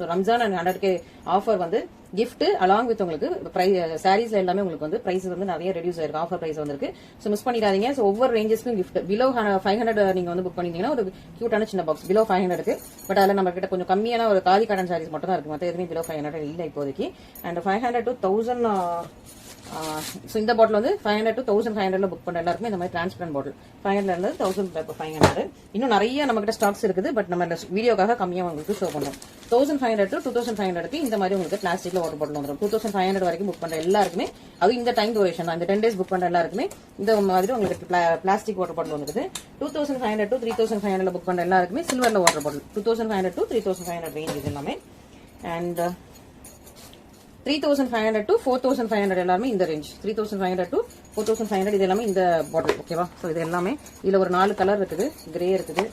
So Ramzan and 100K offer வந்து gift along with உங்களுக்கு சாரீஸ்ல எல்லாமே உங்களுக்கு வந்து பிரைஸ் வந்து நிறைய ரெடியூஸ் ஆயிருக்கு. ஆஃபர் பிரைஸ் வந்திருக்கு. ஸோ மிஸ் பண்ணிடாதீங்க. ஸோ ஒவ்வொரு ரேஞ்சஸ்க்கும் கிஃப்ட் பிலோ 500 நீங்க வந்து புக் பண்ணிட்டீங்கன்னா ஒரு கியூட்டான சின்ன பாக்ஸ் பிலோ 500க்கு. பட் அதில் நம்ம கிட்ட கொஞ்சம் கம்மியான ஒரு காதி காட்டன் சாரீஸ் மட்டும் தான் இருக்கு. மற்ற எதுவுமே பிலோ 500 இல்லை இப்போதைக்கு. அண்ட் 500 to 1000 ஸோ இந்த பாட்டில் வந்து 500 to 1500 புக் பண்ண எல்லாருக்குமே இந்த மாதிரி டிரான்ஸ்பரண்ட் பாட்டில் 500 இருந்து 1500. இன்னும் நிறைய நம்ம கிட்ட ஸ்டாக்ஸ் இருக்குது. பட் நம்ம வீடியோக்காக கம்மியாக உங்களுக்கு ஷோ பண்ணுறோம். 1500 to 2500க்கு இந்த மாதிரி உங்களுக்கு பிளாஸ்டிக்ல வாட்டர் பாட்டில் வந்துடும். 2500 வரைக்கும் புக் பண்ற எல்லாருக்குமே, அது இந்த டைம் டூரேஷன் தான், இந்த 10 days புக் பண்ற எல்லாருக்குமே இந்த மாதிரி உங்களுக்கு பிளாஸ்டிக் வாட்டர் பாட்டில் வந்துருது. 2500 to 3500 புக் பண்ற எல்லாருக்குமே சில்வர்ல வாட்டர் பாட்டில் 2500 to 3500 ரேஞ்ச் இது எல்லாமே. அண்ட் 3500 to 4500 எல்லாமே இந்த ரேஞ்ச். 3500 to 4500 இது எல்லாமே இந்த பாட்டில். ஓகேவா? ஸோ இது எல்லாமே இதுல ஒரு 4 கலர் இருக்குது. கிரே இருக்குது,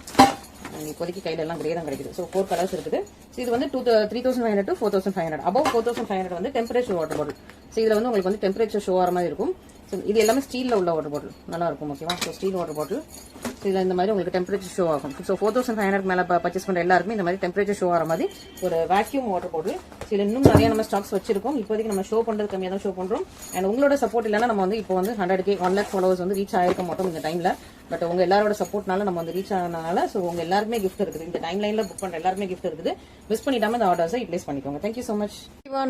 இப்போதைக்கு கையில எல்லாம் கிரே தான் கிடைக்குது. ஸோ 4 கலர்ஸ் இருக்குது. ஸோ இது வந்து 3500 to 4500. அபவ் 4500 வந்து டெம்பரேச்சர் வாட்டர் பாட்டில். ஸோ இதுல வந்து உங்களுக்கு வந்து டெம்பரேச்சர் ஷோ ஆகிற மாதிரி இருக்கும். ஸோ இது எல்லாமே ஸ்டீல்ல உள்ள வாட்டர் பாட்டில் நல்லா இருக்கும். ஓகேவா? So steel water bottle. So இதில் இந்த மாதிரி உங்களுக்கு டெம்பரேச்சர் ஷோ ஆகும். ஸோ 4500 மேலே பர்ச்சேஸ் பண்ணுற எல்லாருக்குமே இந்த மாதிரி டெம்பரேச்சர் ஷோ ஆகிற மாதிரி ஒரு வேக்யூம் வாட்டர் பாட்டில். ஸோ இதில் இன்னும் நிறைய நம்ம ஸ்டாக்ஸ் வச்சிருக்கோம். இப்போதைக்கு நம்ம ஷோ பண்ணுறது கம்மியாக தான் ஷோ பண்ணுறோம். அண்ட் உங்களோட சப்போர்ட் இல்லைன்னா நம்ம வந்து இப்போ வந்து 100K 1 lakh ஃபாலோவர்ஸ் வந்து ரீச் ஆயிருக்க மாட்டோம் இந்த டைம்ல. பட் உங்க எல்லாரோட சப்போர்ட்னால நம்ம வந்து ரீச் ஆனதுனால ஸோ உங்க எல்லாருமே கிஃப்ட் இருக்குது. இந்த டைம் லைன்ல புக் பண்ற எல்லாருமே கிஃப்ட் இருக்குது. மிஸ் பண்ணிடாம இந்த ஆர்டர்ஸை யூட்டிலைஸ் பண்ணிக்கோங்க. Thank you so much.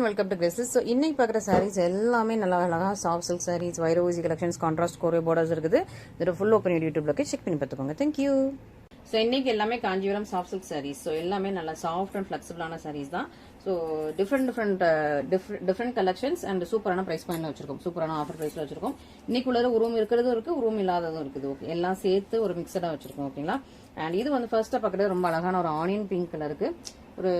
Welcome to Graces. So இன்னைக்கு பார்க்குற சாரீஸ் எல்லாமே நல்லா அழகா சாஃப்ட் சில்க் சாரீஸ், வைரோசி கலெக்ஷன்ஸ், கான்ட்ராஸ்ட் கோரே பார்டர்ஸ் இருக்குது. இதோட ஃபுல் ஓப்பன் யூடியூப்ல செக் பண்ணி பார்த்துக்கோங்க. தேங்க்யூ. ஸோ இன்னைக்கு எல்லாமே Kanchipuram soft silk sarees. So எல்லாமே நல்லா சாஃப்ட் அண்ட் ஃபிளெக்சிபிளான சாரீஸ் தான். ஸோ டிஃப்ரெண்ட் கலெக்ஷன்ஸ் அண்ட் சூப்பரான பிரைஸ் பாயிண்ட்ல வச்சிருக்கோம். சூப்பரான ஆஃபர் பிரைஸ்ல வச்சிருக்கோம். இன்னைக்கு உள்ள ரூம் இருக்கிறதும் இருக்கு, ரூம் இல்லாததும் இருக்குது. ஓகே, எல்லாம் சேர்த்து ஒரு மிக்சடா வச்சிருக்கோம். ஓகேங்களா? அண்ட் இது வந்து ஃபர்ஸ்டா பார்க்கறது ரொம்ப அழகான ஒரு ஆனியன் பிங்க் கலருக்கு, ஒரு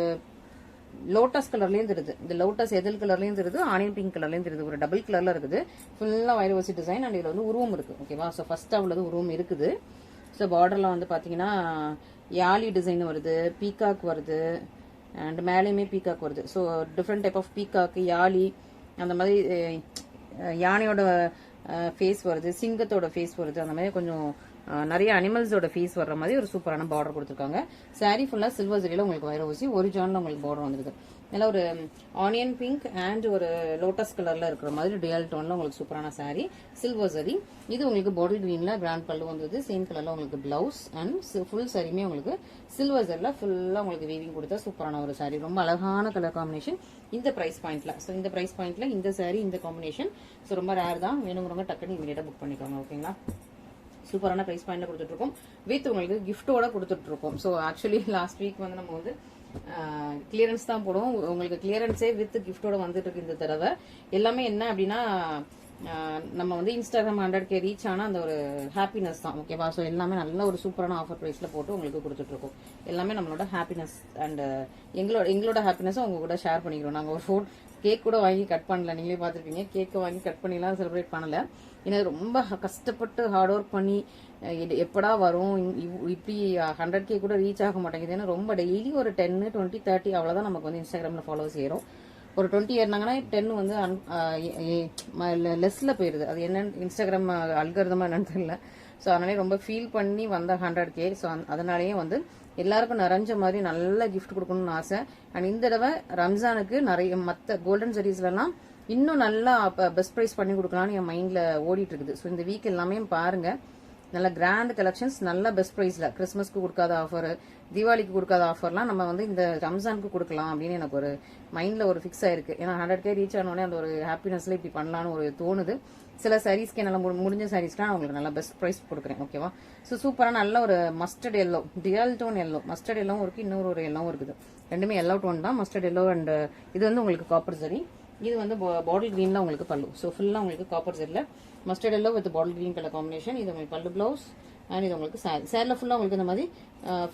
லோட்டஸ் கலர்லயும் தெரியுது. இந்த லோட்டஸ் எதில் கலர்லயும் தெரியுது, ஆனியன் பிங்க் கலர்லயும் தெரியுது. ஒரு டபுள் கலர்ல இருக்குது. ஃபுல்லா வைரவசி டிசைன் அண்ட் இதுல வந்து உருவம் இருக்கு. ஓகேவா? ஸோ ஃபர்ஸ்டா உள்ளது உருவம் இருக்குது. ஸோ பார்டர்ல வந்து பாத்தீங்கன்னா யாலி டிசைன் வருது, பீகாக் வருது, அண்ட் மேலேயுமே பீகாக் வருது. So different type of peacock, யாலி, அந்த மாதிரி யானையோட ஃபேஸ் வருது, சிங்கத்தோட ஃபேஸ் வருது, அந்த மாதிரி கொஞ்சம் நிறைய அனிமல்ஸோட ஃபேஸ் வர்ற மாதிரி ஒரு சூப்பரான பார்டர் கொடுத்துருக்காங்க. சாரீ ஃபுல்லா சில்வர் ஜரியில உங்களுக்கு வைர ஊசி, ஒரு ஜான்ல உங்களுக்கு பார்டர் வந்துருக்கு. நல்லா ஒரு ஆனியன் பிங்க் அண்ட் ஒரு லோட்டஸ் கலர்ல இருக்கிற மாதிரி டியல் டோன்ல உங்களுக்கு சூப்பரான சாரீ, சில்வர் சரி. இது உங்களுக்கு பாட்டில் கிரீன்ல கிராண்ட் பல்லு வந்தது, சேம் கலர்ல உங்களுக்கு பிளவுஸ் அண்ட் ஃபுல் சாரியுமே உங்களுக்கு சில்வர் ஜரியில ஃபுல்லா உங்களுக்கு வீவிங் கொடுத்த சூப்பரான ஒரு சாரீ. ரொம்ப அழகான கலர் காம்பினேஷன் இந்த பிரைஸ் பாயிண்ட்ல. ஸோ இந்த பிரைஸ் பாயிண்ட்ல இந்த சாரீ இந்த காம்பினேஷன் ஸோ ரொம்ப ரேர் தான். வேணுங்கிறவங்க டக்குன்னு இமீடியட்டா புக் பண்ணிக்கோங்க. ஓகேங்களா? சூப்பரான பிரைஸ் பாயிண்ட்ல கொடுத்துட்டு இருக்கோம். வித் உங்களுக்கு கிஃப்டோட கொடுத்துட்டு இருக்கோம். ஸோ ஆக்சுவலி லாஸ்ட் வீக் வந்து நம்ம வந்து கிளியரன்ஸ் தான் போடுவோம். உங்களுக்கு கிளியரன்ஸே வித் கிஃப்டோட வந்துட்டு இருக்கு இந்த தடவை. எல்லாமே என்ன அப்படின்னா நம்ம வந்து இன்ஸ்டாகிராம் 100K ரீச் ஆனா அந்த ஒரு ஹாப்பினஸ் தான். ஓகேவா? ஸோ எல்லாமே நல்ல ஒரு சூப்பரான ஆஃபர் பிரைஸ்ல போட்டு உங்களுக்கு கொடுத்துட்டு இருக்கோம். எல்லாமே நம்மளோட ஹாப்பினஸ் அண்ட் எங்களோட ஹாப்பினஸ் உங்க கூட ஷேர் பண்ணிக்கிறோம். நாங்கள் ஒரு கேக் கூட வாங்கி கட் பண்ணல. நீங்களே பார்த்துருப்பீங்க, கேக்கை வாங்கி கட் பண்ணிலாம் செலிப்ரேட் பண்ணல. ஏன்னா ரொம்ப கஷ்டப்பட்டு ஹார்ட் ஒர்க் பண்ணி எப்படா வரும், இப்படி 100K கூட ரீச் ஆக மாட்டேங்குது. ஏன்னா ரொம்ப டெய்லி ஒரு 10, 20, 30 அவ்வளவுதான் நமக்கு வந்து இன்ஸ்டாகிராம்ல ஃபாலோவர்ஸ் ஏறும். ஒரு 20 ஏறினாங்கன்னா 10 வந்து லெஸ்ல போயிருது. அது என்னன்னு இன்ஸ்டாகிராம் அல்கரிதமா என்னன்னு தெரியல. ஸோ அதனாலே ரொம்ப ஃபீல் பண்ணி வந்த 100K. ஸோ அதனாலேயே வந்து எல்லாருக்கும் நிறைஞ்ச மாதிரி நல்ல கிஃப்ட் கொடுக்கணும்னு ஆசை. அண்ட் இந்த தடவை ரம்ஜானுக்கு நிறைய மற்ற கோல்டன் சாரீஸ்லாம் இன்னும் நல்லா பெஸ்ட் ப்ரைஸ் பண்ணி கொடுக்கலாம்னு என் மைண்ட்ல ஓடிட்டு இருக்குது. ஸோ இந்த வீக் எல்லாமே பாருங்க, நல்ல கிராண்ட் கலெக்ஷன்ஸ், நல்ல பெஸ்ட் ப்ரைஸ்ல கிறிஸ்மஸ்க்கு கொடுக்காத ஆஃபர், தீபாவளிக்கு கொடுக்காத ஆஃபர்லாம் நம்ம வந்து இந்த ரம்ஜானுக்கு கொடுக்கலாம் அப்படின்னு எனக்கு ஒரு மைண்ட்ல ஒரு ஃபிக்ஸ் ஆயிருக்கு. ஏன்னா 100K ரீச் ஆனோடனே அந்த ஒரு ஹாப்பினஸ்ல இப்படி பண்ணலான்னு ஒரு தோணுது. சில சாரீஸ்க்கு என்னால முடிஞ்ச சாரீஸ்க்குலாம் நான் உங்களுக்கு நல்லா பெஸ்ட் ப்ரைஸ் கொடுக்குறேன். ஓகேவா? ஸோ சூப்பரான நல்ல ஒரு mustard yellow, teal tone yellow, mustard எல்லோவும் இருக்கு, இன்னொரு ஒரு எல்லோவும் இருக்குது. ரெண்டுமே எல்லோ டோன் தான், மஸ்டர்ட் எல்லோ. அண்ட் இது வந்து உங்களுக்கு காப்பர் சரி, இது வந்து பாட்டில் கிரீன்ல உங்களுக்கு பல்லு. ஸோ ஃபுல்லா உங்களுக்கு காப்பர் சரியில mustard yellow with bottle green colour combination. இது உங்களுக்கு பல்லு பிளவுஸ் அண்ட் இது உங்களுக்கு சாரி. சேரில் ஃபுல்லா உங்களுக்கு இந்த மாதிரி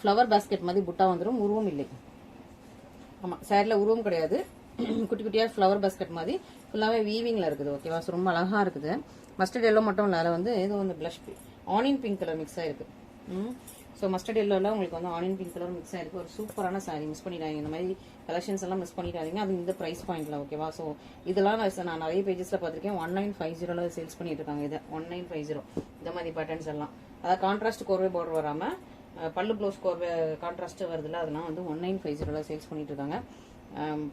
ஃப்ளவர் பாஸ்கெட் மாதிரி புட்டா வந்துடும். உருவம் இல்லை. ஆமா, சேரில் உருவம் கிடையாது, குட்டி குட்டியா ஃப்ளவர் பாஸ்கெட் மாதிரி ஃபுல்லாவே வீவிங்ல இருக்குது. ஓகேவா? ஸோ ரொம்ப அழகா இருக்குது. மஸ்டர்ட் எல்லோ மட்டும் இல்லை, அதில் வந்து இது வந்து blush onion pink colour mix ஆயிருக்கு. ஸோ மஸ்டர்ட் எல்லோல உங்களுக்கு வந்து ஆனியன் பிங்க் கலர் மிக்ஸ் ஆயிருக்கு. ஒரு சூப்பரான சாரி, மிஸ் பண்ணிடாதீங்க. இந்த மாதிரி கலெக்ஷன்ஸ் எல்லாம் மிஸ் பண்ணிடாதீங்க. அது இந்த பிரைஸ் பாயிண்ட்ல. ஓகேவா? ஸோ இதெல்லாம் நான் நிறைய பேஜஸ்ல பார்த்திருக்கேன். 1950 சேல்ஸ் பண்ணிட்டு இருக்காங்க. இது 1950 இந்த மாதிரி பேட்டர்ன்ஸ் எல்லாம். அதாவது கான்ட்ராஸ்ட் கோர்வே பார்டர் வராம பல்லு ப்ளவுஸ் கோர்வே கான்ட்ராஸ்ட் வருதுல, அதெல்லாம் வந்து 1950 சேல்ஸ் பண்ணிட்டு இருக்காங்க.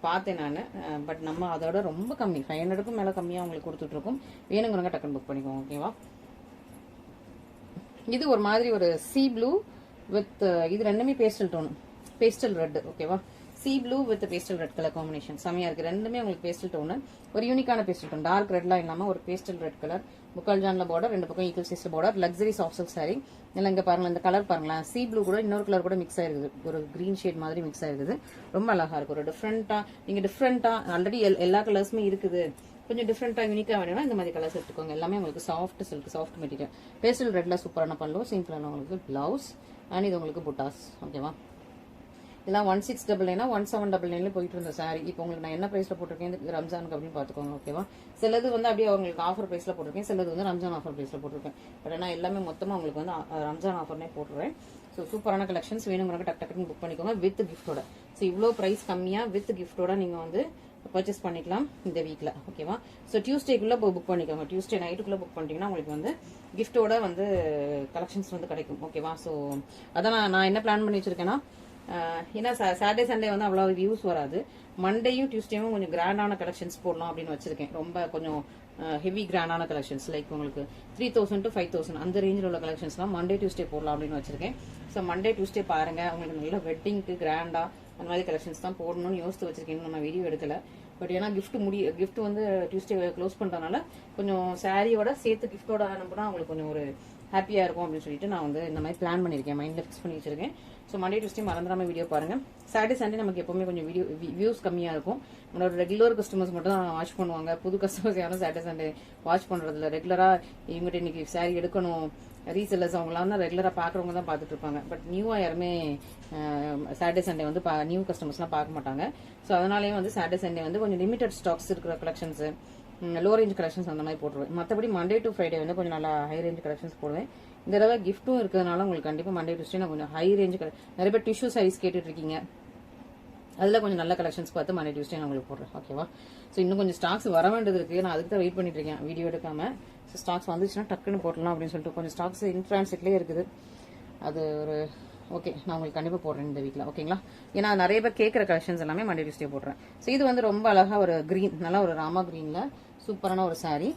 பார்த்தேன் நான். பட் நம்ம அதோட ரொம்ப கம்மி 500க்கும் மேலே கம்மியாக உங்களுக்கு கொடுத்துட்ருக்கோம். வேணுங்கிறவங்க டக்குன்னு புக் பண்ணிக்கோங்க. ஓகேவா? இது ஒரு மாதிரி ஒரு சி ப்ளூ வித் இது ரெண்டுமே பேஸ்டல் டோன், பேஸ்டல் ரெட். ஓகேவா? C blue with pastel red colour combination செமையா இருக்கு. ரெண்டுமே உங்களுக்கு பேஸ்டல் டோன், ஒரு யூனிக்கான பேஸ்டல் டோன். டார்க் ரெட்லாம் இல்லாமல் ஒரு பேஸ்டல் ரெட் கலர், முக்கால் ஜான்ல பார்டர், ரெண்டு பக்கம் equal size border, luxury soft silk sorry. இல்லை இங்கே பாருங்களேன், இந்த கலர் பாருங்களேன், சி ப்ளூ கூட இன்னொரு கலர் கூட மிக்ஸ் ஆயிருக்குது, ஒரு கிரீன் ஷேட் மாதிரி மிக்ஸ் ஆயிருக்குது. ரொம்ப அழகா இருக்கு. ஒரு டிஃப்ரெண்டா, நீங்க டிஃப்ரெண்டா ஆல்ரெடி எல்லா கலர்ஸுமே இருக்குது, கொஞ்சம் டிஃப்ரெண்டா யூனிக்கா வேணும்னா இந்த மாதிரி கலர்ஸ் எடுத்துக்கோங்க. எல்லாமே உங்களுக்கு soft silk, soft material. Pastel ரெட்ல சூப்பரான பல்லு, சிம்பிளான உங்களுக்கு பிளவுஸ், அண்ட் இது உங்களுக்கு புட்டாஸ். ஓகேவா? இதெல்லாம் 1699 1799 போயிட்டு இருந்த சாரி. இப்போ உங்களுக்கு நான் என்ன பிரைஸ்ல போட்டிருக்கேன் இந்த ரம்ஜானுக்கு அப்படின்னு பாத்துக்கோங்க. ஓகேவா? சிலது வந்து அப்படியே உங்களுக்கு ஆஃபர் பிரைஸ்ல போட்டிருக்கேன், சிலது வந்து ரம்ஜான் ஆஃபர் பிரைஸ்ல போட்டிருக்கேன். பட் ஆனால் எல்லாமே மொத்தமா உங்களுக்கு வந்து ரம்ஜான் ஆஃபர்னே போட்டுருவேன். ஸோ சூப்பரான கலெக்ஷன்ஸ் வேணுங்கிறவங்க டக் டக்குன்னு புக் பண்ணிக்கோங்க வித் கிஃப்டோட. ஸோ இவ்வளோ பிரைஸ் கம்மியா வித் கிஃப்டோட நீங்க வந்து பர்ச்சேஸ் பண்ணிக்கலாம் இந்த வீக்ல. ஓகேவா? ஸோ டியூஸ்டேக்குள்ள புக் பண்ணிக்கோங்க. டியூஸ்டே நைட்டுக்குள்ள புக் பண்ணிட்டீங்கன்னா உங்களுக்கு வந்து கிஃப்டோட வந்து கலெக்ஷன்ஸ் வந்து கிடைக்கும். ஓகேவா? ஸோ அதான் நான் என்ன பிளான் பண்ணி வச்சிருக்கேன்னா, ஏன்னா சாட்டர்டே சண்டே வந்து அவ்வளோ வியூஸ் வராது, மண்டேயும் டியூஸ்டேவும் கொஞ்சம் கிராண்டான கலெக்ஷன்ஸ் போடலாம் அப்படின்னு வச்சிருக்கேன். ரொம்ப கொஞ்சம் ஹெவி கிராண்டான கலெக்ஷன்ஸ், லைக் உங்களுக்கு 3000 to 5000 அந்த ரேஞ்சில் உள்ள கலெக்ஷன்ஸ்லாம் மண்டே டியூஸ்டே போடலாம் அப்படின்னு வச்சிருக்கேன். ஸோ மண்டே டியூஸ்டே பாருங்க, உங்களுக்கு நல்ல வெட்டிங்க்கு கிராண்டா அந்த மாதிரி கலெக்ஷன்ஸ் தான் போடணும்னு யோசித்து வச்சிருக்கேன். நம்ம வீடியோ எடுக்கல. பட் ஏன்னா கிஃப்ட் வந்து டியூஸ்டே க்ளோஸ் பண்றதுனால கொஞ்சம் சாரியோட சேர்த்து கிஃப்டோட அனுப்புனா உங்களுக்கு கொஞ்சம் ஒரு ஹாப்பியா இருக்கும் அப்படின்னு சொல்லிட்டு நான் வந்து இந்த மாதிரி பிளான் பண்ணிருக்கேன், மைண்ட்ல ஃபிக்ஸ் பண்ணி வச்சிருக்கேன். ஸோ மண்டே டியூஸ்டே மறந்துடாம வீடியோ பாருங்க. சாட்டர்டே சண்டே நமக்கு எப்பவுமே கொஞ்சம் வியூஸ் கம்மியா இருக்கும். நம்மளோட ரெகுலர் கஸ்டமர்ஸ் மட்டும் தான் வாட்ச் பண்ணுவாங்க. புது கஸ்டமர்ஸ் யாரும் சாட்டர்டே சண்டே வாட்ச் பண்றதுல, ரெகுலரா இவங்ககிட்ட இன்னைக்கு சாரி எடுக்கணும் ரீசெல்லர்ஸ் அவங்களாம் தான் ரெகுலரா பாக்குறவங்க தான் பாத்துட்டு இருப்பாங்க. பட் நியூவா யாருமே சாட்டர்டே சண்டே வந்து நியூ கஸ்டமர்ஸ்லாம் பார்க்க மாட்டாங்க. ஸோ அதனாலேயே வந்து சாட்டர்டே சண்டே வந்து கொஞ்சம் லிமிடெட் ஸ்டாக்ஸ் இருக்கிற கலெக்ஷன்ஸ், லோ ரேஞ்ச் கலெக்ஷன்ஸ் அந்த மாதிரி போட்டுருவேன். மற்றபடி மண்டே டு ஃப்ரைடே வந்து கொஞ்சம் நல்லா ஹை ரேஞ்ச் கலெக்ஷன்ஸ் போடுவேன். இந்த தடவை கிஃப்ட்டும் இருக்கிறதுனால உங்களுக்கு கண்டிப்பா மண்டே டியூஸ்டே நான் கொஞ்சம் ஹை ரேஞ்ச், நிறைய பேர் டிஷ்யூ சாரீஸ் கேட்டுட்டு இருக்கீங்க, அதில் கொஞ்சம் நல்ல கலெக்ஷன்ஸ் பார்த்து மண்டே டியூஸ்டே நான் உங்களுக்கு போடுறேன். ஓகேவா? ஸோ இன்னும் கொஞ்சம் ஸ்டாக்ஸ் வர வேண்டியது இருக்கு, நான் அதுக்கு தான் வெயிட் பண்ணிட்டு இருக்கேன் வீடியோ எடுக்காம. ஸோ ஸ்டாக்ஸ் வந்துச்சுன்னா டக்குன்னு போடலாம் அப்படின்னு சொல்லிட்டு கொஞ்சம் ஸ்டாக்ஸ் இன் டிரான்சிட்லேயே இருக்குது. அது ஒரு ஓகே, நான் உங்களுக்கு கண்டிப்பாக போடுறேன் இந்த வீக்கில். ஓகேங்களா? ஏன்னா நிறைய பேர் கேட்குற கலெக்ஷன்ஸ் எல்லாமே மண்டே டியூஸ்டே போடுறேன். ஸோ இது வந்து ரொம்ப அழகா ஒரு கிரீன், நல்லா ஒரு ராமா கிரீன்ல சூப்பரான ஒரு சாரீ.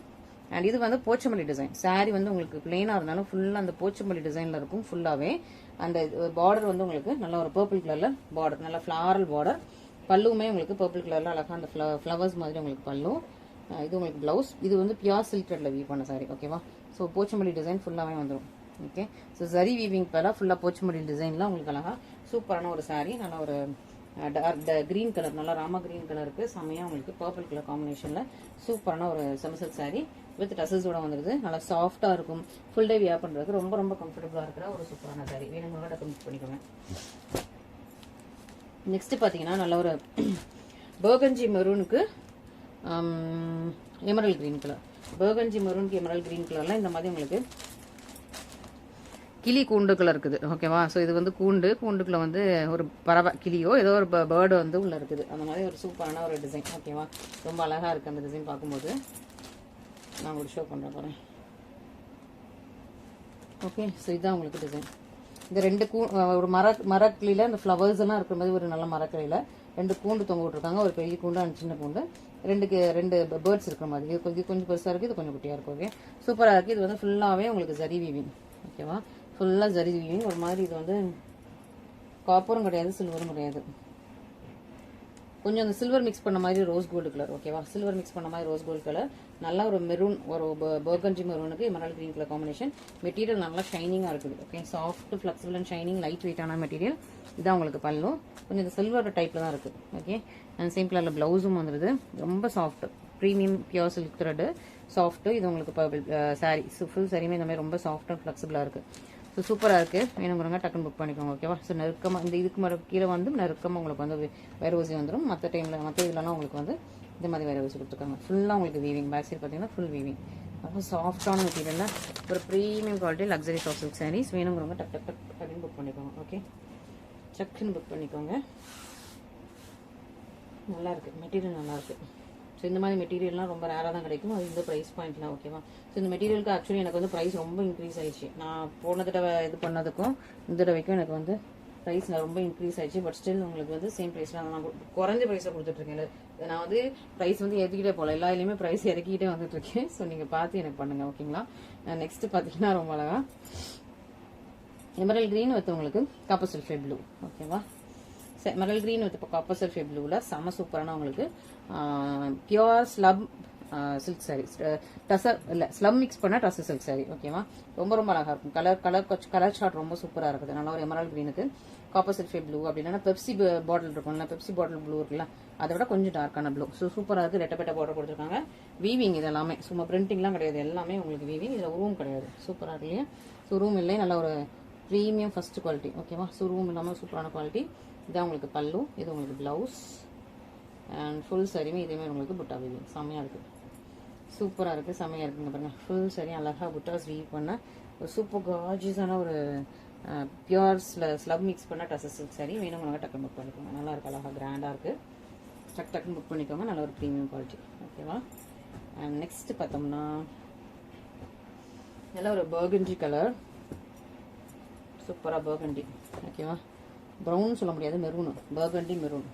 அண்ட் இது வந்து போச்சமல்லி டிசைன் சாரீ. வந்து உங்களுக்கு பிளெயினா இருந்தாலும் ஃபுல்லா அந்த போச்சமல்லி டிசைன்ல இருக்கும் ஃபுல்லாவே. அந்த பார்டர் வந்து உங்களுக்கு நல்ல ஒரு பர்பிள் கலர்ல பார்டர், நல்ல ஃபிளாரல் பார்டர். பல்லுமே உங்களுக்கு பர்பிள் கலர்ல அழகா அந்த ஃபிளவர்ஸ் மாதிரி உங்களுக்கு பல்லு. இது உங்களுக்கு பிளவுஸ். இது வந்து பியூர் சில்க் த்ரெட்ல வீவ் பண்ண சாரி. ஓகேவா? ஸோ போச்சமல்லி டிசைன் ஃபுல்லாவே வந்துடும். ஓகே, ஸோ சரி வீவிங் பேரா ஃபுல்லா போச்சமல்லி டிசைன்ல உங்களுக்கு அழகா சூப்பரான ஒரு சாரி. நல்ல ஒரு கிரீன் கலர், நல்லா ராமா கிரீன் கலருக்கு செமையா உங்களுக்கு பர்பிள் கலர் காம்பினேஷன்ல சூப்பரான ஒரு செமசல் சாரி வித் டசல்ஸோட வந்துருது. நல்லா சாஃப்டா இருக்கும், ஃபுல் டே வியர் பண்றதுக்கு ரொம்ப ரொம்ப கம்ஃபர்டபுளா இருக்கிற ஒரு சூப்பரான சாரி. வேணுங்களோட டக்குனு பண்ணிக்கோங்க. நெக்ஸ்ட் பாத்தீங்கன்னா நல்ல ஒரு பர்கஞ்சி மெரூனுக்கு எமரல் கிரீன் கலர், பர்கஞ்சி மெரூனுக்கு எமரல் கிரீன் கலர்ல இந்த மாதிரி உங்களுக்கு கிளி கூண்டுக்குள்ள இருக்குது. ஓகேவா? ஸோ இது வந்து கூண்டுக்குள்ள வந்து ஒரு பறவை கிளியோ ஏதோ ஒரு பேர்டு வந்து உள்ள இருக்குது. அந்த மாதிரி ஒரு சூப்பரான ஒரு டிசைன். ஓகேவா? ரொம்ப அழகா இருக்கு அந்த டிசைன் பார்க்கும்போது. நான் உங்களுக்கு ஷோ பண்றேன் பாருங்க. ஓகே, ஸோ இதுதான் உங்களுக்கு டிசைன். இந்த ரெண்டு ஒரு மரக்கிளியில இந்த ஃப்ளவர்ஸ் எல்லாம் இருக்கிற மாதிரி ஒரு நல்ல மரக்கிளையில ரெண்டு கூண்டு தொங்க விட்டுருக்காங்க. ஒரு பெரிய கூண்டு அண்ட் சின்ன கூண்டு. ரெண்டு பேர்ட்ஸ் இருக்கிற மாதிரி. இது கொஞ்சம் பெருசா இருக்கு, இது கொஞ்சம் குட்டியா இருக்கு. ஓகே, சூப்பரா இருக்கு. இது வந்து ஃபுல்லாவே உங்களுக்கு ஜரி வீவிங். ஓகேவா? ஃபுல்லா ஜரி வீவிங். ஒரு மாதிரி இது வந்து காப்பரும் கிடையாது, சில்வரும் கிடையாது. கொஞ்சம் அந்த சில்வர் மிக்ஸ் பண்ண மாதிரி ரோஸ் கோல்டு கலர். ஓகேவா? சில்வர் மிக்ஸ் பண்ண மாதிரி ரோஸ் கோல்டு கலர். நல்ல ஒரு மெரூன், ஒரு பர்கஞ்சி மெரூனுக்கு emerald green colour combination. Material நல்லா ஷைனிங்கா இருக்குது. Okay, soft flexible and shining, light வெயிட்டான மெட்டீரியல். இதான் உங்களுக்கு பல்லு. கொஞ்சம் இந்த சில்வர் டைப்ல தான் இருக்கு. ஓகே, அண்ட் சேம் கலர்ல பிளவுஸும் வந்துருது. ரொம்ப soft, premium pure silk thread, soft. இது உங்களுக்கு சாரி ஃபுல் சாரியுமே இந்த மாதிரி ரொம்ப சாஃப்ட் அண்ட் ஃபிளெக்சிபிளா இருக்கு. ஸோ சூப்பராக இருக்குது. வேணுங்கிறவங்க டக்குன்னு புக் பண்ணிக்கோங்க. ஓகேவா? ஸோ நெருக்கமாக இந்த இதுக்கு கீழே வந்து நெருக்கமாக உங்களுக்கு வந்து வேறு ஊசி வந்துடும். மற்ற டைமில் மற்ற இதுலலாம் உங்களுக்கு வந்து இந்த மாதிரி வேறு ஊசி கொடுத்துருக்காங்க. ஃபுல்லாக உங்களுக்கு வீவிங். பேக் சைடு பார்த்தீங்கன்னா ஃபுல் வீவிங். ரொம்ப சாஃப்டான மெட்டீரியலில் ஒரு premium quality luxury soft silk sarees. வேணுங்கிறவங்க டக்குன்னு புக் பண்ணிக்கோங்க. ஓகே, டக்குன்னு புக் பண்ணிக்கோங்க. நல்லாயிருக்கு மெட்டீரியல், நல்லாயிருக்கு. ஸோ இந்த மாதிரி மெட்டீரியல்லாம் ரொம்ப ரேராக தான் கிடைக்கும். அது இந்த ப்ரைஸ் பாயிண்ட்லாம். ஓகேவா? ஸோ இந்த மெட்டீரியலுக்கு ஆக்சுவலி எனக்கு வந்து ப்ரைஸ் ரொம்ப இன்க்ரீஸ் ஆயிடுச்சு. நான் போன தடவை இது பண்ணதுக்கும் இந்த தடவைக்கும் எனக்கு வந்து ப்ரைஸ் ரொம்ப இன்க்ரீஸ் ஆயிடுச்சு. பட் ஸ்டில் உங்களுக்கு வந்து சேம் ப்ரைஸ்ல நான் குறைஞ்ச ப்ரைஸில் கொடுத்துட்ருக்கேன். நான் வந்து ப்ரைஸ் வந்து ஏற்றிக்கிட்டே போகல, எல்லா இதுலையுமே ப்ரைஸ் இறக்கிட்டே வந்துட்டு இருக்கேன். ஸோ நீங்கள் பார்த்து எனக்கு பண்ணுங்க, ஓகேங்களா. நெக்ஸ்ட் பார்த்தீங்கன்னா ரொம்ப அழகா எமரல் கிரீன் வித் உங்களுக்கு காப்பர் சல்ஃபேட் ப்ளூ, ஓகேவா. Emerald green with copper sulphate ப்ளூவில் செம சூப்பரான உங்களுக்கு pure slub silk sorry, tussar இல்லை ஸ்லம் மிக்ஸ் பண்ண டசர் சில்க் சாரி, ஓகேவா. ரொம்ப ரொம்ப அழகா இருக்கும். கலர் ஷார்ட் ரொம்ப சூப்பராக இருக்குது. நல்லா ஒரு எமரல் கிரீனுக்கு காப்பர் சல்ஃபேட் ப்ளூ அப்படின்னா பெப்சி பாட்டில் இருக்கும்ல, பெப்சி பாட்டில் ப்ளூ இருக்குல்ல, அதை விட கொஞ்சம் டார்க்கான ப்ளூ. ஸோ சூப்பராக இருக்குது. ரெட்டப்பட்ட பார்டர் கொடுத்துருக்காங்க. வீவிங் இது எல்லாமே சும்மா பிரிண்டிங்லாம் கிடையாது, எல்லாமே உங்களுக்கு வீவிங். இதில் ரூம் கிடையாது. சூப்பராக இருக்கு இல்லையா. ஸோ ரூம் இல்லை, நல்ல ஒரு ப்ரீமியம் ஃபர்ஸ்ட் குவாலிட்டி, ஓகேவா. ஸோ ரூம் இல்லாமல் சூப்பரான குவாலிட்டி. இதான் உங்களுக்கு பல்லு, இது உங்களுக்கு பிளவுஸ் அண்ட் ஃபுல் சாரியுமே இதேமாதிரி உங்களுக்கு புட்டா வீவிங் செம்மையாக இருக்குது. சூப்பராக இருக்குது, செம்மையாக இருக்குங்க பாருங்கள். ஃபுல் சாரி அழகாக புட்டாஸ் வீவ் பண்ண ஒரு சூப்பர் கார்ஜியஸான ஒரு பியூர் ஸ்லப் மிக்ஸ் பண்ண டசர் சில்க் சாரி. வேணுங்க டக்குன்னு புக் பண்ணிக்கோங்க. நல்லா இருக்குது, அழகாக கிராண்டாக இருக்குது. டக்குன்னு புக் பண்ணிக்கோங்க. நல்ல ஒரு ப்ரீமியம் குவாலிட்டி, ஓகேவா. அண்ட் நெக்ஸ்ட் பார்த்தோம்னா நல்ல ஒரு பர்கண்டி கலர், சூப்பராக பர்கண்டி, ஓகேவா. ப்ரௌன் சொல்ல முடியாது, மெரூனு, பர்கண்டி மெரூன்.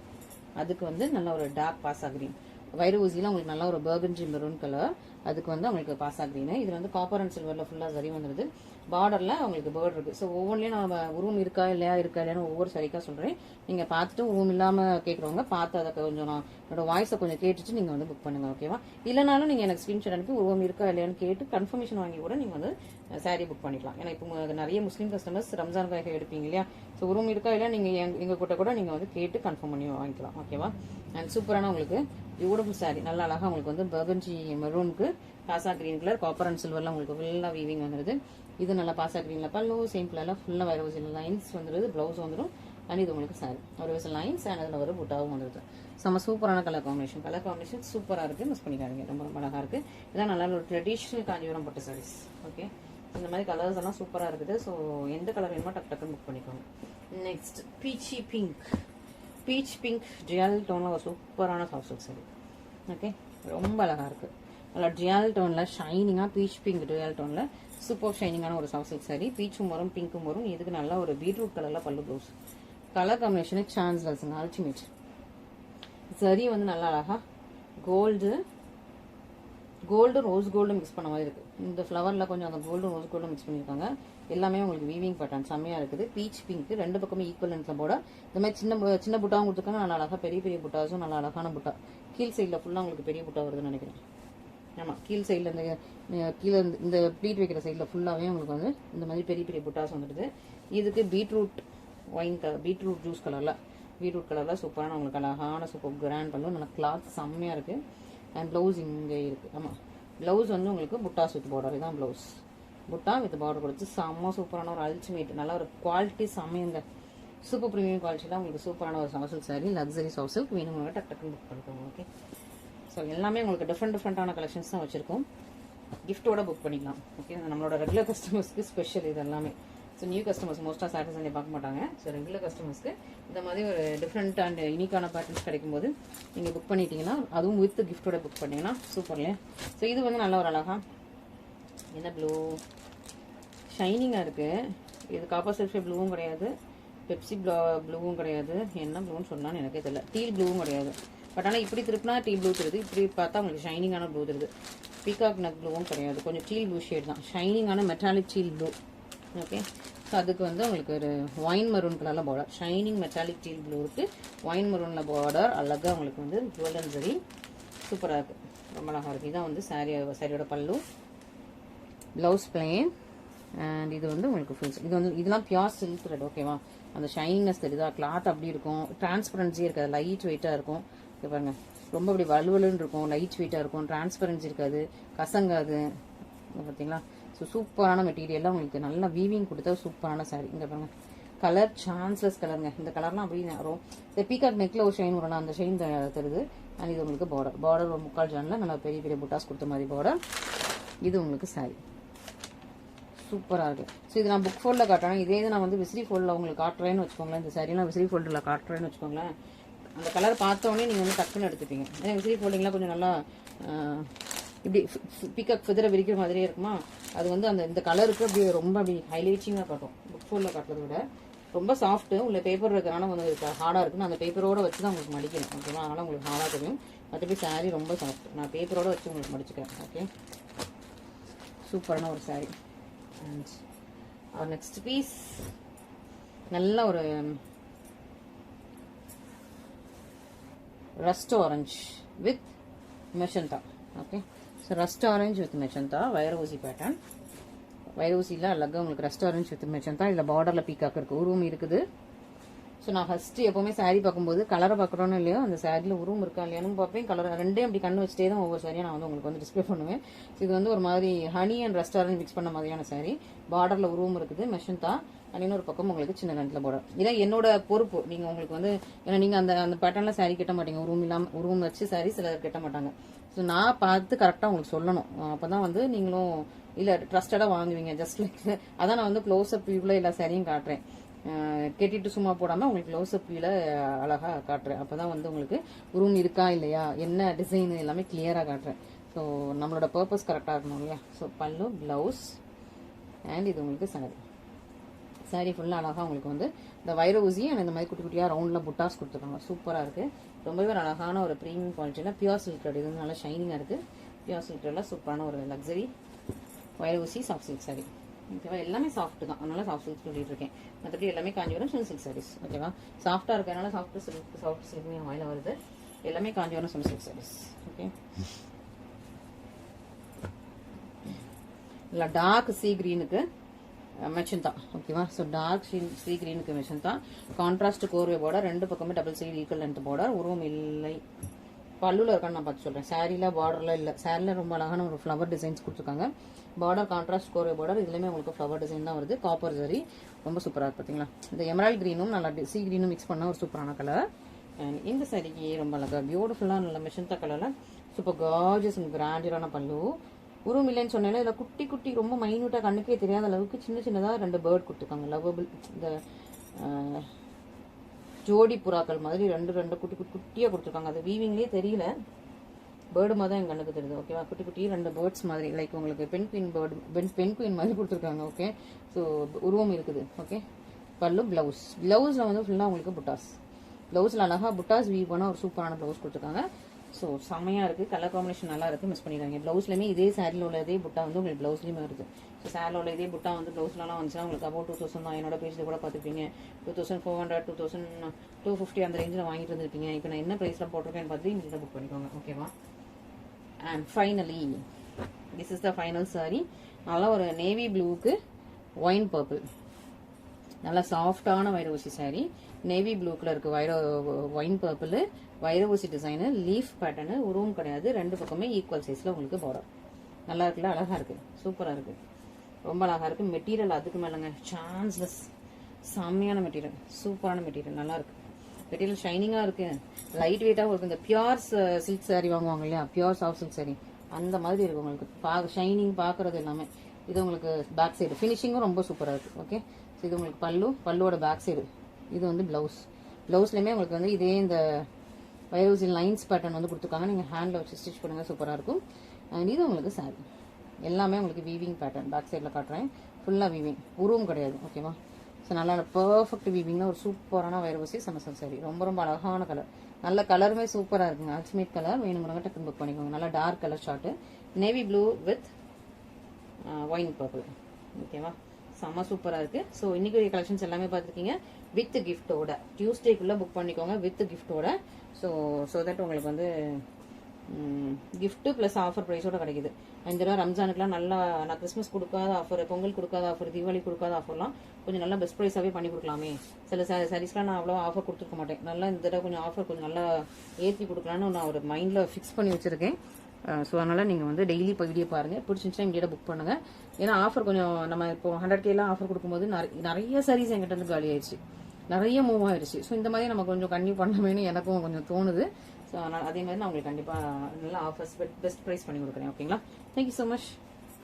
அதுக்கு வந்து நல்ல ஒரு டார்க் பாசா கிரீன். வைர ஊசியில் உங்களுக்கு நல்ல ஒரு பர்கண்டி மெரூன் கலர். அதுக்கு வந்து உங்களுக்கு பாசா கிரீனு. இதில் வந்து காப்பர் அண்ட் சில்வரில் ஃபுல்லாக சரி வந்துடுது. பார்டரில் உங்களுக்கு பேர்ட் இருக்குது. ஸோ ஒவ்வொன்றிலையும் நம்ம உருவம் இருக்கா இல்லையான்னு ஒவ்வொரு சரிக்காக சொல்கிறேன். நீங்கள் பார்த்துட்டு உருவம் இல்லாமல் கேட்குறவங்க பார்த்து அதை கொஞ்சம் நான் என்னோட வாய்ஸை கொஞ்சம் கேட்டுட்டு நீங்கள் வந்து புக் பண்ணுங்கள், ஓகேவா. இல்லைனாலும் நீங்கள் எனக்கு ஸ்க்ரீன்ஷாட் அனுப்பி உருவம் இருக்கா இல்லையான்னு கேட்டு கன்ஃபர்மேஷன் வாங்கி கூட நீங்கள் வந்து சாரீ புக் பண்ணிக்கலாம். ஏன்னா இப்போ நிறைய முஸ்லீம் கஸ்டமர்ஸ் ரம்ஜானுக்காக எடுப்பீங்க இல்லையா. ஸோ உருவம் இருக்கா இல்லையா நீங்கள் எங்கள் கிட்ட கூட நீங்கள் வந்து கேட்டு கன்ஃபார்ம் பண்ணி வாங்கிக்கலாம், ஓகேவா. அண்ட் சூப்பரான உங்களுக்கு பியூட்டிஃபுல் சாரி, நல்லா அழகாக உங்களுக்கு வந்து burgundy மெரூனுக்கு Bhasa green colour, copper and சில்வரில் உங்களுக்கு ஃபுல்லாக வீவிங் வந்துடுது. இது நல்லா பாசா கிரீனில் பல்லு, சேம் கலரில் ஃபுல்லாக வைர ஊசியில் லைன்ஸ் வந்துடுது. ப்ளவுஸ் வந்துடும். அண்ட் இது உங்களுக்கு சாரி ஒரு விசில் லைன்ஸ் அண்ட் அதில் ஒரு புட்டாவும் வந்துடுது. செம்ம சூப்பரான கலர் காம்பினேஷன் சூப்பராக இருக்குது. மிஸ் பண்ணிக்காதீங்க, ரொம்ப ரொம்ப அழகாக இருக்குது. இதான் நல்லா ஒரு ட்ரெடிஷ்னல் காஞ்சிபுரம் பட்டு சாரீஸ், ஓகே. இந்த மாதிரி கலர்ஸ் எல்லாம் சூப்பராக இருக்குது. ஸோ எந்த கலர் வேணுமோ டக்குன்னு புக் பண்ணிக்கோங்க. Next peachy pink, peach pink ஜியல் டோனில் ஒரு சூப்பரான சாஃப்ட் சில்க் சாரி, ஓகே. ரொம்ப அழகாக இருக்குது. நல்லா ஜியல் டோனில் ஷைனிங்காக பீச் பிங்க் ஜியல் டோனில் சூப்பர் ஷைனிங்கான ஒரு சாஃப்ட் சில்க் சாரி. பீச்சும் வரும், பிங்க்கும் வரும். இதுக்கு நல்லா ஒரு பீட்ரூட் கலரில் பல்லு ப்ளவுஸ். கலர் காம்பினேஷனு சான்ஸ்லர்ஸுங்க, அல்டிமேட். சரி வந்து நல்லா அழகாக கோல்டு ரோஸ் கோல்டு மிக்ஸ் பண்ண மாதிரி இருக்குது. இந்த ஃப்ளவரில் கொஞ்சம் அந்த கோல்டு ரோஸ் கோல்டு மிக்ஸ் பண்ணியிருக்காங்க. எல்லாமே உங்களுக்கு வீவிங் பேட்டர்ன் செம்மையாக இருக்குது. பீச் பிங்க் ரெண்டு பக்கமே ஈக்குவல் லென்த்தில் போட இந்த மாதிரி சின்ன புட்டாவும் கொடுத்துருக்காங்க. நல்லா அழகாக பெரிய புட்டாஸும் நல்லா அழகான புட்டா. கீழ் சைடில் ஃபுல்லாக உங்களுக்கு பெரிய புட்டா வருதுன்னு நினைக்கிறேன். ஆமாம், கீழ் சைடில் இந்த கீழே இந்த ப்ளீட் வைக்கிற சைடில் ஃபுல்லாகவே உங்களுக்கு வந்து இந்த மாதிரி பெரிய புட்டாஸ் வந்துடுது. இதுக்கு பீட்ரூட் பீட்ரூட் ஜூஸ் கலரில் சூப்பரான உங்களுக்கு அழகான சூப்பர் கிராண்ட் பண்ணும். நல்லா கிளாத் செம்மையாக இருக்குது. அண்ட் ப்ளவுஸ் இங்கே இருக்குது. ஆமாம், ப்ளவுஸ் வந்து உங்களுக்கு புட்டாஸ் வித் பார்டர். இதுதான் ப்ளவுஸ், புட்டா வித் பார்டர் கொடுத்து செம்ம சூப்பரான ஒரு அல்டிமேட் நல்ல ஒரு குவாலிட்டி செம்மையுங்க. சூப்பர் ப்ரீமியம் குவாலிட்டியில் உங்களுக்கு சூப்பரான ஒரு soft silk sorry, luxury soft silk வேணுங்க டக்குன்னு புக் பண்ணிக்கோங்க, ஓகே. ஸோ எல்லாமே உங்களுக்கு டிஃப்ரெண்டான கலெக்ஷன்ஸ் தான் வச்சுருக்கோம். கிஃப்ட்டோட புக் பண்ணிக்கலாம், ஓகே. நம்மளோட ரெகுலர் கஸ்டமர்ஸ்க்கு ஸ்பெஷல் இது எல்லாமே. ஸோ நியூ கஸ்டமர்ஸ் மோஸ்ட்டாக சாட்டர்டே சண்டே பார்க்க மாட்டாங்க. ஸோ ரெகுலர் கஸ்டமர்ஸ்க்கு இந்த மாதிரி ஒரு டிஃப்ரெண்ட் அண்ட் யூனிக்கான பேட்டர்ன்ஸ் கிடைக்கும்போது நீங்கள் புக் பண்ணிட்டீங்கன்னா, அதுவும் வித் கிஃப்ட்டோட புக் பண்ணிங்கன்னா சூப்பர் இல்லையா. ஸோ இது வந்து நல்ல ஒரு அழகாக என்ன ப்ளூ ஷைனிங்காக இருக்குது. இது காப்பர் சல்ஃபேட் ப்ளூவும் கிடையாது, பெப்சி ப்ளூவும் கிடையாது. என்ன ப்ளூன்னு சொன்னான்னு எனக்கே தெரியல. டீல் ப்ளூவும் கிடையாது. பட் ஆனால் இப்படி திருப்பினா டீ ப்ளூ தருது, இப்படி பார்த்தா உங்களுக்கு ஷைனிங்கான ப்ளூ தருது. பீகாக் நக் ப்ளூவும் கிடையாது, கொஞ்சம் டீல் ப்ளூ ஷேட் தான், ஷைனிங்கான metallic teal blue, okay. So அதுக்கு வந்து உங்களுக்கு ஒரு ஒயின் மரூன் கலரில் border, shining metallic teal blue இருக்குது, ஒயின் மரூனில் பார்டர் அழகாக உங்களுக்கு வந்து கோல்டன் சரி சூப்பராக இருக்குது, ரொம்ப அழகாக இருக்குது. இதான் வந்து சாரியோட பல்லு, ப்ளவுஸ் பிளேன். அண்ட் இது வந்து உங்களுக்கு ஃபுல்ஸ். இது வந்து இதெல்லாம் பியூர் சில்க் த்ரெட், ஓகேவா. அந்த ஷைனிங்னஸ் தெரியுதா, கிளாத் அப்படி இருக்கும், டிரான்ஸ்பரன்சி இருக்காது, லைட் வெயிட்டாக இருக்கும். இது பாருங்க, ரொம்ப அப்படி வலுவலுன்னு இருக்கும், லைட் வெயிட்டாக இருக்கும், டிரான்ஸ்பரன்சி இருக்காது, கசங்காது, பார்த்தீங்களா. ஸோ சூப்பரான மெட்டீரியல்லாம் உங்களுக்கு நல்லா வீவிங் கொடுத்தா சூப்பரான சாரி. இங்கே பாருங்க, கலர் சான்ஸ்லெஸ் கலருங்க. இந்த கலர்லாம் அப்படி வரும். இந்த பீகாக் நெக்கில் ஒரு ஷைன் வரலாம், அந்த ஷைன் தருது. அண்ட் இது உங்களுக்கு பார்டர் ஒரு முக்கால் ஜானில் நல்லா பெரிய புட்டாஸ் கொடுத்த மாதிரி பார்டர். இது உங்களுக்கு சாரி சூப்பராக இருக்குது. ஸோ இது நான் புக் ஃபோல்டில் காட்டுறேன். இதே இது நான் வந்து விசிறி ஃபோல்டில் உங்களுக்கு காட்டுறேன்னு வச்சுக்கோங்களேன். இந்த சாரியெல்லாம் விசிறி ஃபோல்டில் காட்டுறேன்னு வச்சுக்கோங்களேன். அந்த கலர் பார்த்தோன்னே நீங்கள் வந்து டக்குன்னு எடுத்துப்பீங்க. ஏன்னா விசிறி ஃபோல்டிங்லாம் கொஞ்சம் நல்லா இப்படி பிக்கப் ஃபிதரை விரிக்கிற மாதிரியே இருக்குமா. அது வந்து அந்த இந்த கலருக்கு அப்படி ரொம்ப அப்படி ஹைலைட்டிங்காக காட்டும் புக் ஃபோல்டில் காட்டுறதை விட. ரொம்ப சாஃப்ட் உள்ள பேப்பர் இருக்கிறனால வந்து ஹார்டாக இருக்குன்னு அந்த பேப்பரோட வச்சு தான் உங்களுக்கு மடிக்கணும் ஓகேவா. அதனால உங்களுக்கு ஹார்டாக தெரியும். மற்றபடி சாரீ ரொம்ப சாஃப்ட். நான் பேப்பரோட வச்சு உங்களுக்கு மடிச்சுக்கிறேன். ஓகே, சூப்பரான ஒரு சாரீ. அண்ட் நெக்ஸ்ட் பீஸ் நல்ல ஒரு rust orange with magenta. Okay, so rust orange with magenta வைர ஊசி பேட்டர்ன். வைர ஊசியில் அழகாக உங்களுக்கு ரஸ்ட் ஆரஞ்சு வித் மெஜந்தா. இதில் பார்டரில் பீக்காக் இருக்குது, உருவம் இருக்குது. ஸோ நான் ஃபஸ்ட்டு எப்போவுமே சாரீ பார்க்கும்போது கலரை பார்க்குறோன்னு இல்லையோ அந்த சாரியில் உருவம் இருக்கா இல்லையானு பார்ப்பேன். கலர் ரெண்டே அப்படி கண்ணு வச்சுட்டே தான் ஒவ்வொரு சாரியாக நான் வந்து உங்களுக்கு வந்து டிஸ்பிளே பண்ணுவேன். ஸோ இது வந்து ஒரு மாதிரி honey and rust orange mix பண்ண மாதிரியான சாரீ. பார்டரில் உருவம் இருக்குது, மெஷந்தா. இன்னொரு பக்கம் உங்களுக்கு சின்ன லென்த்தில் பார்டர். இதான் என்னோட பொறுப்பு. நீங்கள் உங்களுக்கு வந்து ஏன்னா நீங்கள் அந்த பேட்டர்னில் சாரீ கட்ட மாட்டீங்க, உருவம் வச்சு சாரீ சிலர் கட்ட மாட்டாங்க. ஸோ நான் பார்த்து கரெக்டாக உங்களுக்கு சொல்லணும். அப்போ தான் வந்து நீங்களும் இல்லை ட்ரஸ்டடாக வாங்குவீங்க. ஜஸ்ட் லைக் அதான் நான் வந்து க்ளோஸ்அப் வியூவில் எல்லா சாரியும் காட்டுறேன். கெட்டிட்டு சும்மா போடாமல் உங்களுக்கு க்ளோஸ்அப் வியூவில் அழகாக காட்டுறேன். அப்போ தான் வந்து உங்களுக்கு உருவம் இருக்கா இல்லையா, என்ன டிசைன் எல்லாமே கிளியராக காட்டுறேன். ஸோ நம்மளோட பர்பஸ் கரெக்டாக இருக்கணும் இல்லையா. ஸோ பல்லு, ப்ளவுஸ் அண்ட் இது உங்களுக்கு சாரீ ஃபுல்லாக அழகாக உங்களுக்கு வந்து இந்த வைர ஊசி அண்ட் இந்த மாதிரி குட்டி குட்டியாக ரவுண்டில் புட்டாஸ் கொடுத்துருக்காங்க. சூப்பராக இருக்குது. ரொம்பவே அழகான ஒரு ப்ரீமியம் குவாலிட்டியில் பியூர் சில்க் த்ரெட். இது நல்லா ஷைனிங்காக இருக்குது. பியூர் சில்க் த்ரெட்டில் சூப்பரான ஒரு லக்ஸரி வைர ஊசி சாஃப்ட் சில்க் சாரீ. ஓகேவா, எல்லாமே சாஃப்ட் தான், அதனால சாஃப்ட் சில்க் சொல்லிட்டு இருக்கேன். மற்றபடி எல்லாமே காஞ்சிபுரம் சில்க் சாரீஸ். ஓகேவா, சாஃப்டாக இருக்கிறதுனால சாஃப்ட் சில்க்னு வாயில வருது. எல்லாமே காஞ்சிபுரம் சில்க் சாரீஸ். ஓகே, இல்லை டார்க் சீ கிரீனுக்கு மெஜந்தா. ஓகேவா, ஸோ டார்க் சீ கிரீனுக்கு மெஜந்தா. கான்ட்ராஸ்ட் கோர்வே பார்டர், ரெண்டு பக்கமே double side equal length border. உருவம் இல்லை, பல்லுல இருக்கான்னு நான் பார்த்து சொல்கிறேன். சாரியில் பார்டரில் இல்லை. சாரியில் ரொம்ப அழகான ஒரு ஃப்ளவர் டிசைன்ஸ் கொடுத்துருக்காங்க. பார்டர் கான்ட்ராஸ்ட் கோர்வே பார்டர். இதுலேயுமே உங்களுக்கு ஃப்ளவர் டிசைன் தான் வருது. காப்பர் ஜரி ரொம்ப சூப்பராக இருக்குது பார்த்தீங்களா. இந்த எமரால்ட் க்ரீனும் நல்லா சீ க்ரீனும் மிக்ஸ் பண்ண ஒரு சூப்பரான கலர். அண்ட் இந்த சாரிக்கு ரொம்ப அழகாக பியூட்டிஃபுல்லாக நல்ல மெஜந்தா கலரில் சூப்பர் கார்ஜியஸ் அண்ட் கிராண்டியரான பல்லு. உருவம் இல்லைன்னு சொன்னால இதில் குட்டி குட்டி ரொம்ப மைன்யூட்டாக கண்ணுக்கே தெரியாத அளவுக்கு சின்ன சின்னதாக 2 பேர்ட் கொடுத்துருக்காங்க. லவ்வபிள் இந்த ஜோடி புறாக்கள் மாதிரி ரெண்டு குட்டியாக கொடுத்துருக்காங்க. அது வீவிங்லேயே தெரியல, பேர்டு மாதிரி தான் என் கண்ணுக்கு தெரியுது. ஓகேவா, குட்டி 2 பேர்ட்ஸ் மாதிரி லைக் உங்களுக்கு பெண் குயின் மாதிரி கொடுத்துருக்காங்க. ஓகே, ஸோ உருவம் இருக்குது. ஓகே, பல்லு, ப்ளவுஸில் வந்து ஃபுல்லாக உங்களுக்கு புட்டாஸ். ப்ளவுஸில் அழகாக புட்டாஸ் வீவ் பண்ண ஒரு சூப்பரான ப்ளவுஸ் கொடுத்துருக்காங்க. ஸோ செம்மையாக இருக்குது. கலர் காம்பினேஷன் நல்லா இருக்குது. மிஸ் பண்ணிடுறாங்க. ப்ளவுஸ்லேயுமே இதே சாரியில் உள்ள இதே புட்டா வந்து உங்களுக்கு ப்ளவுஸ்லேயுமே வருது. ஸோ சாரியில் உள்ள இதே புட்டா வந்து ப்ளவுஸ்லாம் வந்துச்சுன்னா உங்களுக்கு அபவுட் 2000 தான். என்னோட பேஜில் கூட பார்த்துருப்பீங்க 2400, 2250 அந்த ரேஞ்சில் வாங்கிட்டு வந்துருப்பீங்க. இப்போ நான் என்ன ப்ரைஸில் போட்டிருக்கேன்னு பார்த்து நீங்கள் புக் பண்ணிக்கோங்க. ஓகேவா, and finally this is the final sorry. நல்லா ஒரு நேவி ப்ளூவுக்கு ஒயின் பர்பிள், நல்லா சாஃப்டான வைர ஊசி சாரி. நேவி ப்ளூ கலருக்கு ஒயின் பர்பிள் வைர ஊசி டிசைனு, லீஃப் பேட்டர்னு, உருவம் கிடையாது. ரெண்டு பக்கமே ஈக்குவல் சைஸில் உங்களுக்கு பார்டர். நல்லா இருக்குல்ல, அழகாக இருக்குது, சூப்பராக இருக்குது, ரொம்ப அழகாக இருக்குது. மெட்டீரியல் அதுக்கு மேலேங்க சான்ஸ்லெஸ், செம்மையான மெட்டீரியல், சூப்பரான மெட்டீரியல், நல்லா இருக்குது. மெட்டீரியல் ஷைனிங்காக இருக்குது, லைட் வெயிட்டாகவும் இருக்குது. இந்த பியூர் சில்க் சாரீ வாங்குவாங்க இல்லையா, பியூர் சாஃப்ட் சில்க் சாரீ அந்த மாதிரி இருக்குது உங்களுக்கு. ஷைனிங் பார்க்குறது எல்லாமே. இது உங்களுக்கு பேக் சைடு ஃபினிஷிங்கும் ரொம்ப சூப்பராக இருக்குது. ஓகே, ஸோ இது உங்களுக்கு பல்லுவோட பேக் சைடு. இது வந்து ப்ளவுஸ்லேயுமே உங்களுக்கு வந்து இதே இந்த வைரோசி லைன்ஸ் பேட்டர்ன் வந்து கொடுத்துருக்காங்க. நீங்கள் ஹேண்டில் வச்சு ஸ்டிச் பண்ணுங்கள், சூப்பராக இருக்கும். அண்ட் இது உங்களுக்கு சாரி எல்லாமே உங்களுக்கு வீவிங் பேட்டர்ன். பேக் சைடில் காட்டுறேன், ஃபுல்லாக வீவிங், உருவம் கிடையாது. ஓகேவா, ஸோ நல்லா பர்ஃபெக்ட் வீவிங்னா ஒரு சூப்பரான வைரோசி சமசல் சாரி. ரொம்ப ரொம்ப அழகான கலர், நல்ல கலருமே சூப்பராக இருக்குங்க. அல்டிமேட் கலர் வேணுங்கிறவங்க டக்குன்னு புக் பண்ணிக்கோங்க. நல்லா dark colour shot, navy blue with wine purple. ஓகேவா, செம்ம சூப்பராக இருக்குது. ஸோ இன்றைக்கி கலெக்ஷன்ஸ் எல்லாமே பார்த்துருக்கீங்க வித் கிஃப்ட்டோட. டியூஸ்டேக்குள்ளே புக் பண்ணிக்கோங்க வித் கிஃப்ட்டோட. ஸோ தட் உங்களுக்கு வந்து கிஃப்ட்டு ப்ளஸ் ஆஃபர் ப்ரைஸோட கிடைக்குது. இந்த தடவை ரம்ஜானுக்குலாம் நல்லா, நான் கிறிஸ்மஸ் கொடுக்காத ஆஃபர், பொங்கல் கொடுக்காத ஆஃபர், தீபாவளி கொடுக்காத ஆஃபர்லாம் கொஞ்சம் நல்லா பெஸ்ட் ப்ரைஸாகவே பண்ணி கொடுக்கலாமே. சில சாரீஸ்லாம் நான் அவ்வளோ ஆஃபர் கொடுத்துருக்க மாட்டேன். நல்லா இந்த தடவை கொஞ்சம் ஆஃபர் கொஞ்சம் நல்லா ஏற்றி கொடுக்கலான்னு நான் ஒரு மைண்டில் ஃபிக்ஸ் பண்ணி வச்சுருக்கேன். ஸோ அதனால் நீங்கள் வந்து டெய்லி இப்போ வீடியோ பாருங்கள், பிடிச்சிருந்துச்சுன்னா இங்கேயே புக் பண்ணுங்கள். ஏன்னா ஆஃபர் கொஞ்சம் நம்ம இப்போ 100Kலாம் ஆஃபர் கொடுக்கும்போது நிறைய சாரீஸ் எங்கிட்ட இருந்து காலி ஆயிடுச்சு, நிறைய மூவ் ஆயிடுச்சு. ஸோ இந்த மாதிரி நம்ம கொஞ்சம் கண்டிப்பாக பண்ணணுமேனு எனக்கும் கொஞ்சம் தோணுது. ஸோ அதனால் அதே மாதிரி நான் உங்களுக்கு கண்டிப்பாக நல்லா ஆஃபர்ஸ் பெஸ்ட் ப்ரைஸ் பண்ணி கொடுக்குறேன். ஓகேங்களா, தேங்க்யூ ஸோ மச்.